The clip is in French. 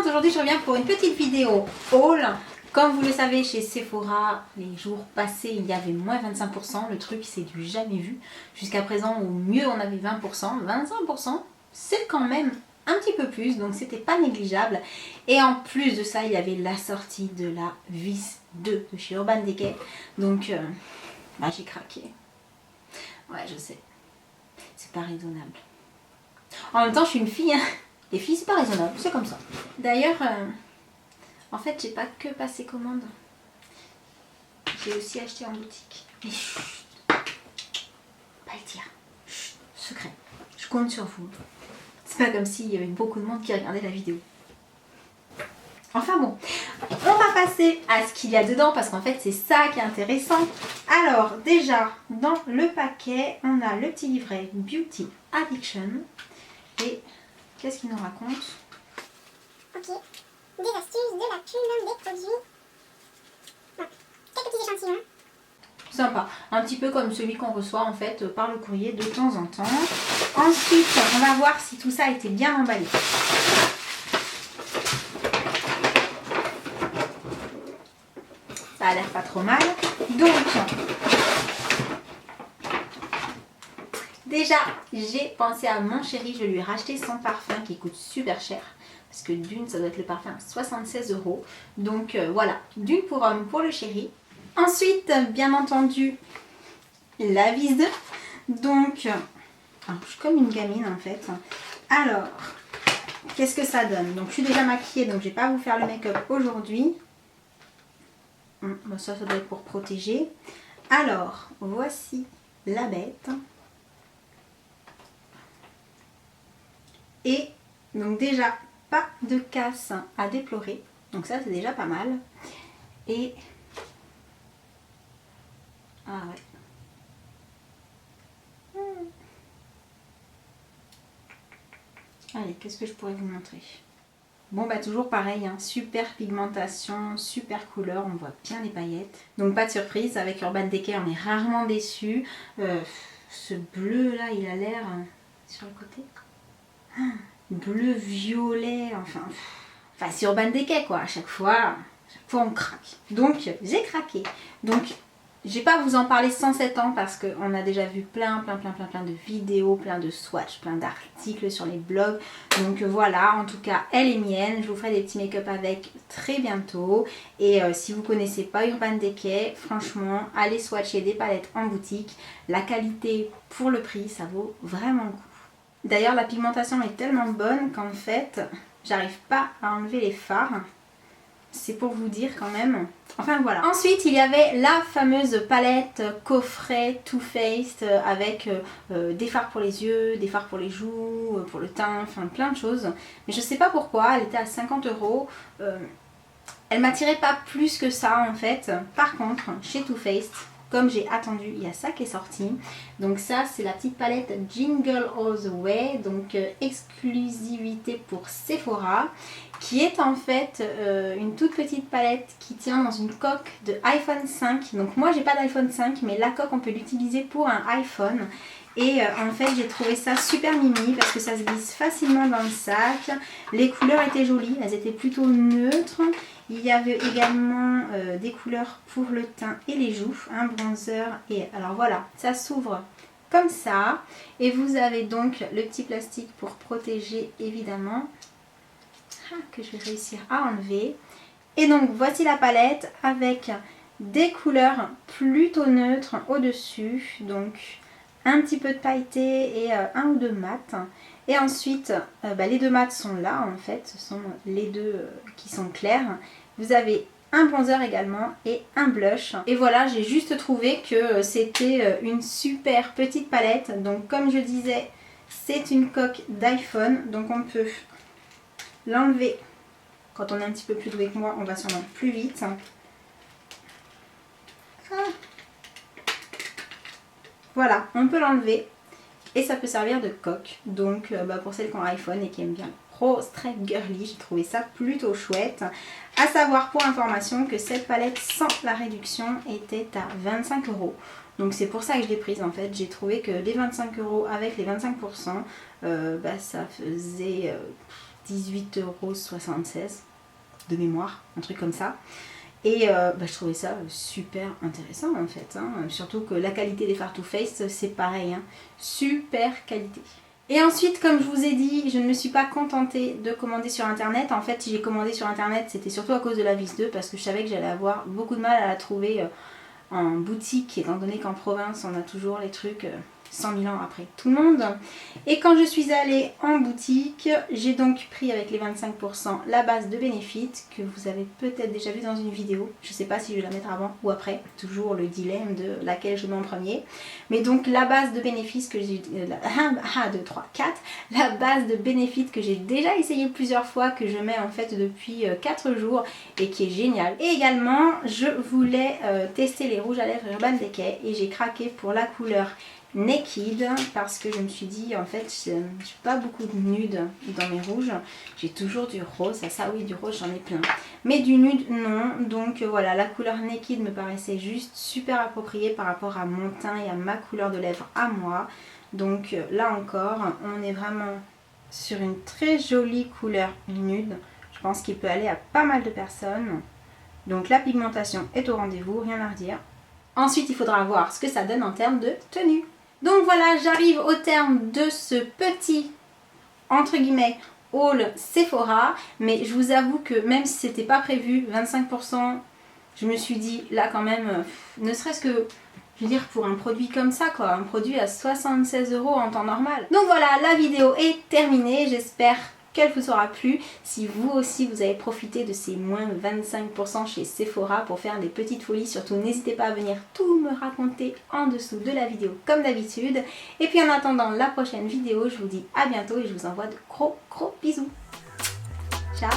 présente. Aujourd'hui je reviens pour une petite vidéo haul. Comme vous le savez, chez Sephora, les jours passés, il y avait moins 25%. Le truc, c'est du jamais vu. Jusqu'à présent, au mieux, on avait 20%. 25%, c'est quand même un petit peu plus, donc c'était pas négligeable. Et en plus de ça, il y avait la sortie de la vis 2 de chez Urban Decay. Donc, j'ai craqué. Ouais, je sais. C'est pas raisonnable. En même temps, je suis une fille, hein. Les filles, c'est pas raisonnable, c'est comme ça. D'ailleurs, en fait, j'ai pas que passé commande. J'ai aussi acheté en boutique. Mais chut, pas le dire. Chut, secret. Je compte sur vous. C'est pas comme s'il y avait beaucoup de monde qui regardait la vidéo. Enfin bon, on va passer à ce qu'il y a dedans parce qu'en fait, c'est ça qui est intéressant. Alors, déjà, dans le paquet, on a le petit livret Beauty Addiction. Et qu'est-ce qu'il nous raconte? Ok. Des astuces, de la pub, des produits. Bon. Quelques petits échantillons. Sympa. Un petit peu comme celui qu'on reçoit en fait par le courrier de temps en temps. Ensuite, on va voir si tout ça a été bien emballé. Ça a l'air pas trop mal. Donc, déjà, j'ai pensé à mon chéri. Je lui ai racheté son parfum qui coûte super cher. Parce que d'une, ça doit être le parfum à 76 €. Donc voilà, d'une pour homme pour le chéri. Ensuite, bien entendu, la vis 2. Donc, je suis comme une gamine en fait. Alors, qu'est-ce que ça donne? Donc, je suis déjà maquillée, donc je vais pas vous faire le make-up aujourd'hui. Ça doit être pour protéger. Alors, voici la bête. Et donc déjà, pas de casse à déplorer. Donc ça, c'est déjà pas mal. Et... ah ouais. Allez, qu'est-ce que je pourrais vous montrer? Bon, bah toujours pareil, hein, super pigmentation, super couleur, on voit bien les paillettes. Donc pas de surprise, avec Urban Decay, on est rarement déçu. Ce bleu là, il a l'air sur le côté. Bleu, violet, enfin c'est Urban Decay quoi, à chaque fois on craque. Donc j'ai craqué. Donc je vais pas vous en parler 107 ans parce qu'on a déjà vu plein de vidéos, plein de swatchs, plein d'articles sur les blogs. Donc voilà, en tout cas elle est mienne. Je vous ferai des petits make-up avec très bientôt. Et si vous connaissez pas Urban Decay, franchement allez swatcher des palettes en boutique. La qualité pour le prix, ça vaut vraiment le coup. D'ailleurs la pigmentation est tellement bonne qu'en fait j'arrive pas à enlever les fards. C'est pour vous dire quand même. Enfin voilà. Ensuite il y avait la fameuse palette coffret Too Faced avec des fards pour les yeux, des fards pour les joues, pour le teint, enfin plein de choses. Mais je sais pas pourquoi, elle était à 50 €. Elle m'attirait pas plus que ça en fait. Par contre chez Too Faced, comme j'ai attendu, il y a ça qui est sorti. Donc ça, c'est la petite palette Jingle All the Way, donc exclusivité pour Sephora, qui est en fait une toute petite palette qui tient dans une coque de iPhone 5. Donc moi, j'ai pas d'iPhone 5, mais la coque, on peut l'utiliser pour un iPhone. Et en fait j'ai trouvé ça super mimi parce que ça se glisse facilement dans le sac. Les couleurs étaient jolies, elles étaient plutôt neutres. Il y avait également des couleurs pour le teint et les joues, un bronzer. Et alors voilà, ça s'ouvre comme ça. Et vous avez donc le petit plastique pour protéger évidemment, que je vais réussir à enlever. Et donc voici la palette avec des couleurs plutôt neutres au-dessus. Donc un petit peu de pailleté et un ou deux mat. Et ensuite, les deux mats sont là en fait, ce sont les deux qui sont clairs. Vous avez un bronzer également et un blush. Et voilà, j'ai juste trouvé que c'était une super petite palette. Donc comme je disais, c'est une coque d'iPhone. Donc on peut l'enlever. Quand on est un petit peu plus doué que moi, on va sûrement plus vite. Voilà, on peut l'enlever et ça peut servir de coque. Donc pour celles qui ont un iPhone et qui aiment bien Pro Stretch Girly, j'ai trouvé ça plutôt chouette. À savoir pour information que cette palette sans la réduction était à 25 €. Donc c'est pour ça que je l'ai prise en fait. J'ai trouvé que les 25 € avec les 25%, ça faisait 18,76 € de mémoire, un truc comme ça. Et je trouvais ça super intéressant en fait, hein. Surtout que la qualité des fards Too Faced c'est pareil, hein. Super qualité. Et ensuite, comme je vous ai dit, je ne me suis pas contentée de commander sur internet. En fait, si j'ai commandé sur internet, c'était surtout à cause de la vis 2 parce que je savais que j'allais avoir beaucoup de mal à la trouver en boutique, étant donné qu'en province on a toujours les trucs 100 000 ans après tout le monde. Et quand je suis allée en boutique, j'ai donc pris avec les 25% la base de Benefit que vous avez peut-être déjà vu dans une vidéo. Je ne sais pas si je vais la mettre avant ou après, toujours le dilemme de laquelle je mets en premier. Mais donc la base de Benefit que j'ai 1, 2, 3, 4, la base de Benefit que j'ai déjà essayé plusieurs fois, que je mets en fait depuis 4 jours et qui est géniale. Et également je voulais tester les rouges à lèvres Urban Decay et j'ai craqué pour la couleur Naked parce que je me suis dit en fait je n'ai pas beaucoup de nude dans mes rouges, j'ai toujours du rose, ça oui du rose j'en ai plein, mais du nude non, donc voilà, la couleur Naked me paraissait juste super appropriée par rapport à mon teint et à ma couleur de lèvres à moi. Donc là encore on est vraiment sur une très jolie couleur nude, je pense qu'il peut aller à pas mal de personnes. Donc la pigmentation est au rendez-vous, rien à redire. Ensuite il faudra voir ce que ça donne en termes de tenue. Donc voilà, j'arrive au terme de ce petit, entre guillemets, haul Sephora. Mais je vous avoue que même si c'était pas prévu, 25%, je me suis dit, là quand même, ne serait-ce que, je veux dire, pour un produit comme ça, quoi, un produit à 76 € en temps normal. Donc voilà, la vidéo est terminée, j'espère qu'elle vous aura plu. Si vous aussi vous avez profité de ces moins 25% chez Sephora pour faire des petites folies, surtout n'hésitez pas à venir tout me raconter en dessous de la vidéo comme d'habitude. Et puis en attendant la prochaine vidéo, je vous dis à bientôt et je vous envoie de gros bisous. Ciao!